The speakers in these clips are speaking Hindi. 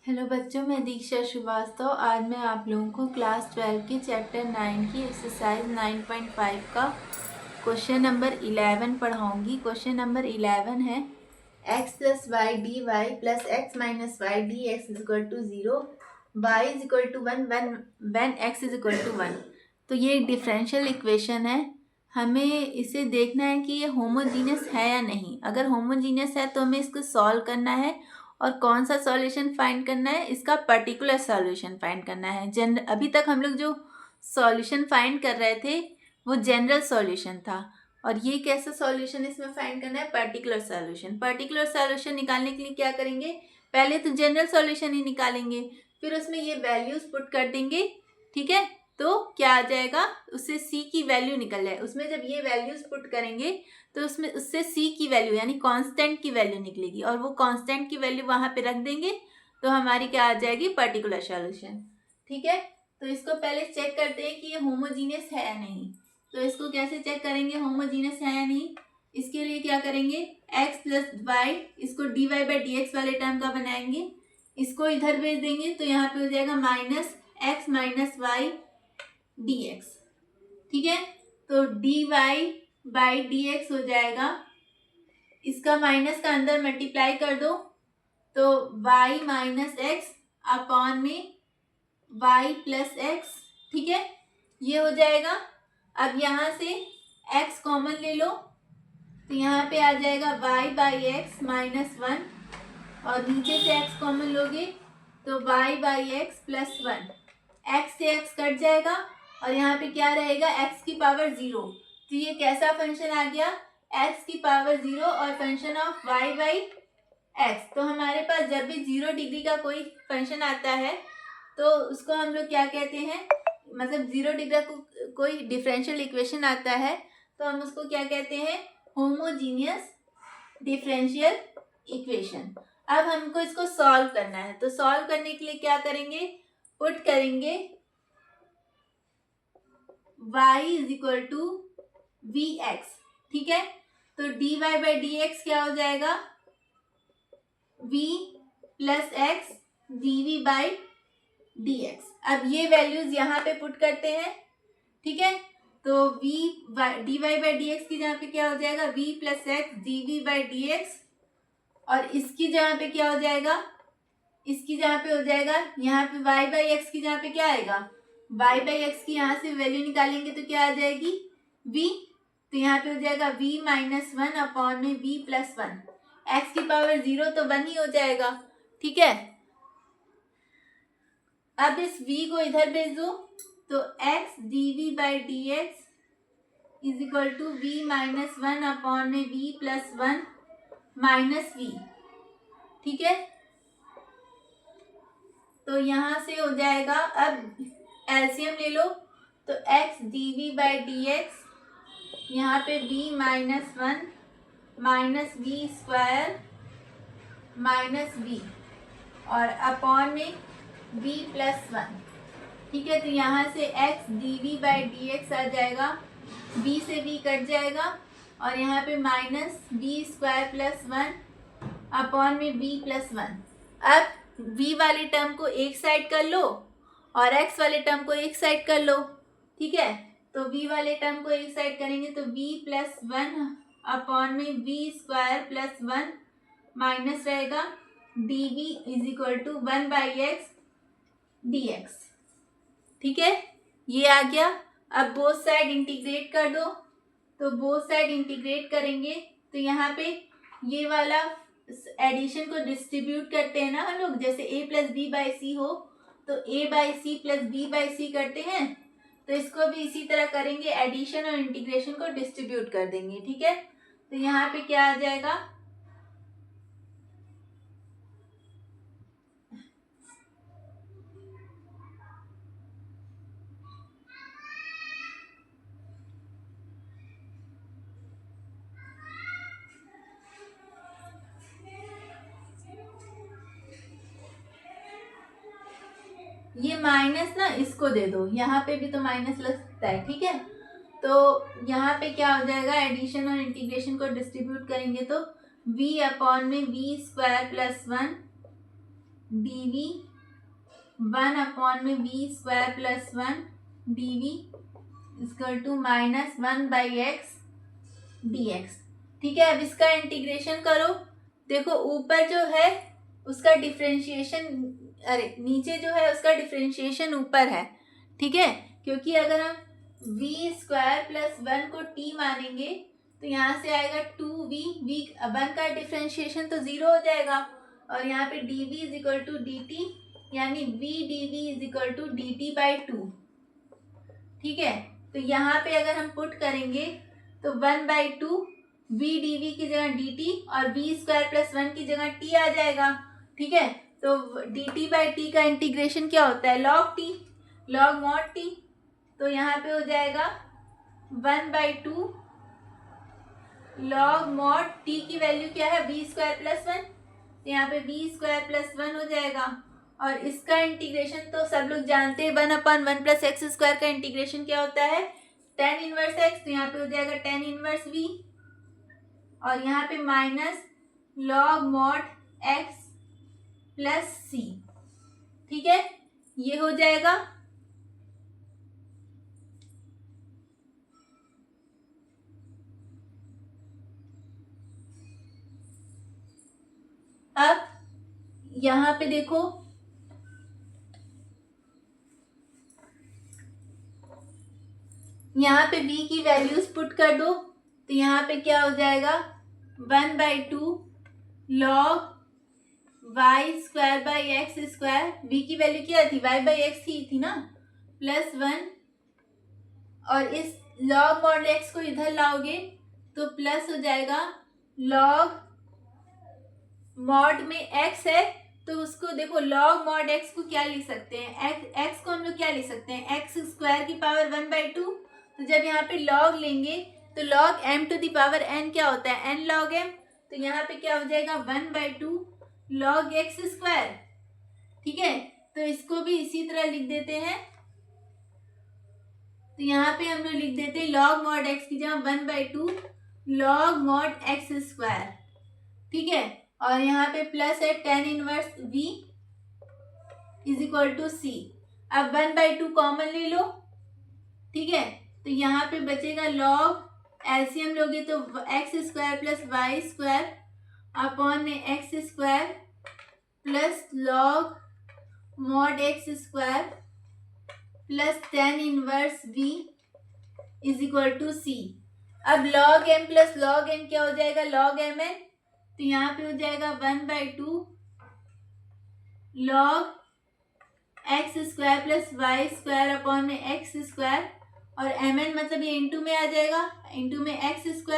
हेलो बच्चों, मैं दीक्षा श्रीवास्तव। आज मैं आप लोगों को क्लास 12 की चैप्टर 9 की एक्सरसाइज 9.5 का क्वेश्चन नंबर 11 पढ़ाऊंगी। क्वेश्चन नंबर 11 है x plus y d y plus x minus y d x is equal to 0, y is equal to 1 when x is equal to 1। तो ये एक डिफरेंशियल इक्वेशन है। हमें इसे देखना है कि ये होमोजीनियस है या नहीं। अगर होमोजीनियस है तो हमें इसको सॉल्व करना है। और कौन सा सॉल्यूशन फाइंड करना है? इसका पर्टिकुलर सॉल्यूशन फाइंड करना है। अभी तक हम लोग जो सॉल्यूशन फाइंड कर रहे थे वो जनरल सॉल्यूशन था, और ये कैसा सॉल्यूशन इसमें फाइंड करना है? Particular solution. पर्टिकुलर सॉल्यूशन निकालने के लिए क्या करेंगे? पहले तो जनरल सॉल्यूशन ही निकालेंगे, फिर उसमें ये वैल्यूज पुट कर देंगे। ठीक है, तो क्या आ जाएगा? उससे सी की वैल्यू निकल जाए। उसमें जब ये वैल्यूज पुट करेंगे तो उसमें उससे सी की वैल्यू यानी कांस्टेंट की वैल्यू निकलेगी, और वो कांस्टेंट की वैल्यू वहां पे रख देंगे तो हमारी क्या आ जाएगी? Particular solution. ठीक है, तो इसको पहले चेक करते हैं कि ये होमोजीनियस है या नहीं। तो इसको कैसे चेक करेंगे होमोजीनियस है या नहीं? इसके लिए क्या करेंगे? x प्लस वाई, इसको d y by d x वाले टर्म का बनाएंगे, इसको इधर भेज देंगे तो यहाँ पे हो जाएगा minus x minus y d x. ठीक है, तो d y by d x हो जाएगा, इसका माइनस का अंदर मल्टीप्लाई कर दो तो y माइनस एक्स अपॉन में y प्लस एक्स। ठीक है, ये हो जाएगा। अब यहाँ से x कॉमन ले लो तो यहाँ पे आ जाएगा y बाई एक्स माइनस 1, और नीचे से x कॉमन लोगे तो y by x plus 1। x से x कट जाएगा और यहाँ पे क्या रहेगा? x की पावर 0। तो ये कैसा फंक्शन आ गया? x की पावर 0 और function of y by x. तो हमारे पास जब भी 0 डिग्री का कोई फंक्शन आता है तो उसको हम लोग क्या कहते हैं? मतलब 0 डिग्री का कोई डिफरेंशियल इक्वेशन आता है तो हम उसको क्या कहते हैं? Homogeneous differential equation. अब हमको इसको सॉल्व करना है, तो सॉल्व करने के लिए क्या करेंगे? पुट करेंगे y is equal to v x. ठीक है, तो d y by d x क्या हो जाएगा? v plus x d v by d x. अब ये वैल्यूज यहाँ पे पुट करते हैं। ठीक है, तो v d y by d x की जगह पे क्या हो जाएगा? v plus x d v by d x, और इसकी जगह पे क्या हो जाएगा? इसकी जगह पे हो जाएगा यहाँ पे y बाई एक्स की जगह पे क्या आएगा? y बाई एक्स की यहाँ से वैल्यू निकालेंगे तो क्या आ जाएगी? v। तो यहाँ पे हो जाएगा v माइनस 1 अपॉन में v प्लस 1। x की पावर 0 तो 1 ही हो जाएगा। ठीक है, अब इस v को इधर भेज दो तो x d v by d x is equal to v minus 1 upon में v प्लस 1 माइनस v। ठीक है, तो यहाँ से हो जाएगा, अब एलसीएम ले लो तो x d v by d x, यहाँ पे v minus 1 minus v square minus v, और अपॉन में v प्लस 1। ठीक है, तो यहाँ से x d v by d x आ जाएगा, v से v कट जाएगा और यहाँ पे minus v square plus 1 upon में v प्लस 1। अब v वाले टर्म को एक साइड कर लो और x वाले टर्म को एक साइड कर लो। ठीक है, तो v वाले टर्म को एक साइड करेंगे तो v प्लस 1 अपॉन में v स्क्वायर प्लस 1 माइनस रहेगा dv is equal to 1 by x dx। ठीक है, ये आ गया। अब बोथ साइड इंटीग्रेट कर दो, तो बोथ साइड इंटीग्रेट करेंगे तो यहाँ पे ये वाला एडिशन को डिस्ट्रीब्यूट करते हैं ना हम लोग, जैसे a plus B by C हो तो a by C plus B by C करते हैं, तो इसको भी इसी तरह करेंगे, एडिशन और इंटीग्रेशन को डिस्ट्रीब्यूट कर देंगे। ठीक है, तो यहाँ पे क्या आ जाएगा? ये माइनस ना इसको दे दो, यहाँ पे भी तो माइनस लगता है। ठीक है, तो यहाँ पे क्या हो जाएगा? एडिशन और इंटीग्रेशन को डिस्ट्रीब्यूट करेंगे तो v अपॉन में v square plus 1 dv 1/v² + 1 dv equal to -1/x dx। ठीक है, अब इसका इंटीग्रेशन करो। देखो ऊपर जो है उसका डिफरेंशिएशन, अरे नीचे जो है उसका डिफरेंशिएशन ऊपर है। ठीक है, क्योंकि अगर हम v² + 1 को t मानेंगे तो यहाँ से आएगा 2v, v 1 का डिफरेंशिएशन तो 0 हो जाएगा, और यहाँ पे dv = dt, यानी v dv = dt/2। ठीक है, तो यहाँ पे अगर हम पुट करेंगे तो 1/2 v dv की जगह dt और v² + 1 की जगह t आ जाएगा। ठीक है, तो dt/t का इंटीग्रेशन क्या होता है? log t, log mod t। तो यहाँ पे हो जाएगा 1/2 log mod t की वैल्यू क्या है? v² + 1। तो यहाँ पे v² + 1 हो जाएगा, और इसका इंटीग्रेशन तो सब लोग जानते हैं, 1/1 + x² का इंटीग्रेशन क्या होता है? tan inverse x। तो यहाँ पे हो जाएगा tan इनवर्स v, और यहाँ पे minus log mod x + c। ठीक है, ये हो जाएगा। अब यहाँ पे देखो, यहाँ पे v की वैल्यूज पुट कर दो, तो यहाँ पे क्या हो जाएगा? 1/2 log y² v की वैल्यू क्या थी? y/x थी ना, +1, और इस log mod x को इधर लाओगे तो प्लस हो जाएगा log mod में x है, तो उसको देखो log mod x को क्या लिख सकते हैं? x को हम लोग क्या लिख सकते हैं? x² की पावर 1/2। तो जब यहाँ पे log लेंगे तो log m⁴n क्या होता है? n log m। तो यहाँ पे क्या हो जाएगा? 1/2 log x²। ठीक है, तो इसको भी इसी तरह लिख देते हैं। तो यहाँ पे हम लोग लिख देते हैं log mod x की जगह 1/2 log mod x²। ठीक है, और यहाँ पे प्लस है tan इनवर्स v = c। अब 1/2 कॉमन ले लो। ठीक है, तो यहाँ पे बचेगा log, एलसीएम लोगे तो x² + y² अपॉन में x² plus log mod x² plus tan inverse v = c। अब log m plus log n क्या हो जाएगा? log mn। तो यहाँ पे हो जाएगा 1/2 log x² + y² अपॉन में x², और mn मतलब ये इंटू में आ जाएगा, इंटू में x²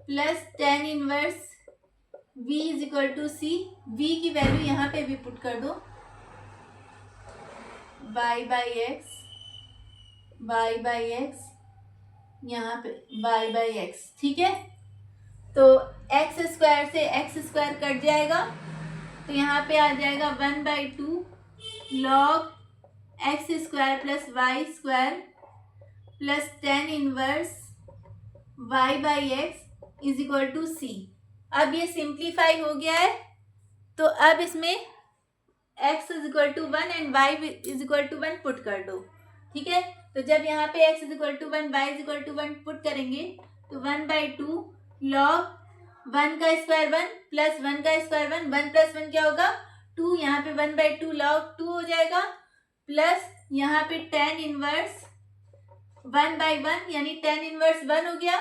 plus tan inverse v = c। v की वैल्यू यहाँ पे भी पुट कर दो, y/x यहाँ पे y/x। ठीक है, तो x² से x² कट जाएगा, तो यहाँ पे आ जाएगा 1/2 log x² + y² plus tan inverse y/x = c। अब ये सिंप्लीफाई हो गया है, तो अब इसमें x = 1 एंड y = 1 पुट कर दो। ठीक है, तो जब यहाँ पे x = 1 y = 1 पुट करेंगे तो 1/2 log 1 का स्क्वायर 1 प्लस 1 का स्क्वायर 1, 1 + 1 क्या होगा? 2। यहाँ पे 1/2 log 2 हो जाएगा, प्लस यहाँ पे tan इनवर्स 1/1 यानी tan इनवर्स 1 हो गया,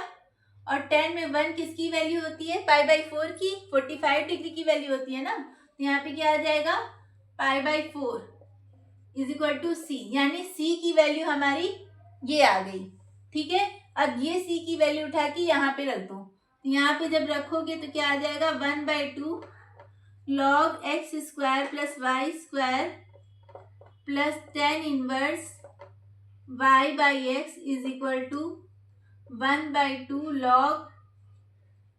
और tan में 1 किसकी वैल्यू होती है? π/4 की, 45 डिग्री की वैल्यू होती है ना। तो यहाँ पे क्या आ जाएगा? π/4 = c, यानी c की वैल्यू हमारी ये आ गई। ठीक है, अब ये c की वैल्यू उठा के यहाँ पे रख दो। तो यहाँ पे जब रखोगे तो क्या आ जाएगा? 1/2 log x² + y² plus tan inverse y/x = 1/2 log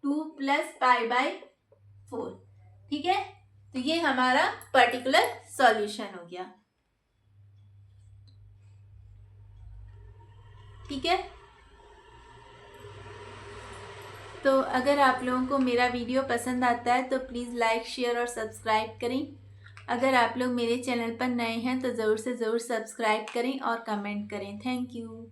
2 plus π/4। ठीक है, तो ये हमारा पर्टिकुलर सॉल्यूशन हो गया। ठीक है, तो अगर आप लोगों को मेरा वीडियो पसंद आता है तो प्लीज़ लाइक, शेयर और सब्सक्राइब करें। अगर आप लोग मेरे चैनल पर नए हैं तो ज़रूर से ज़रूर सब्सक्राइब करें और कमेंट करें। Thank you.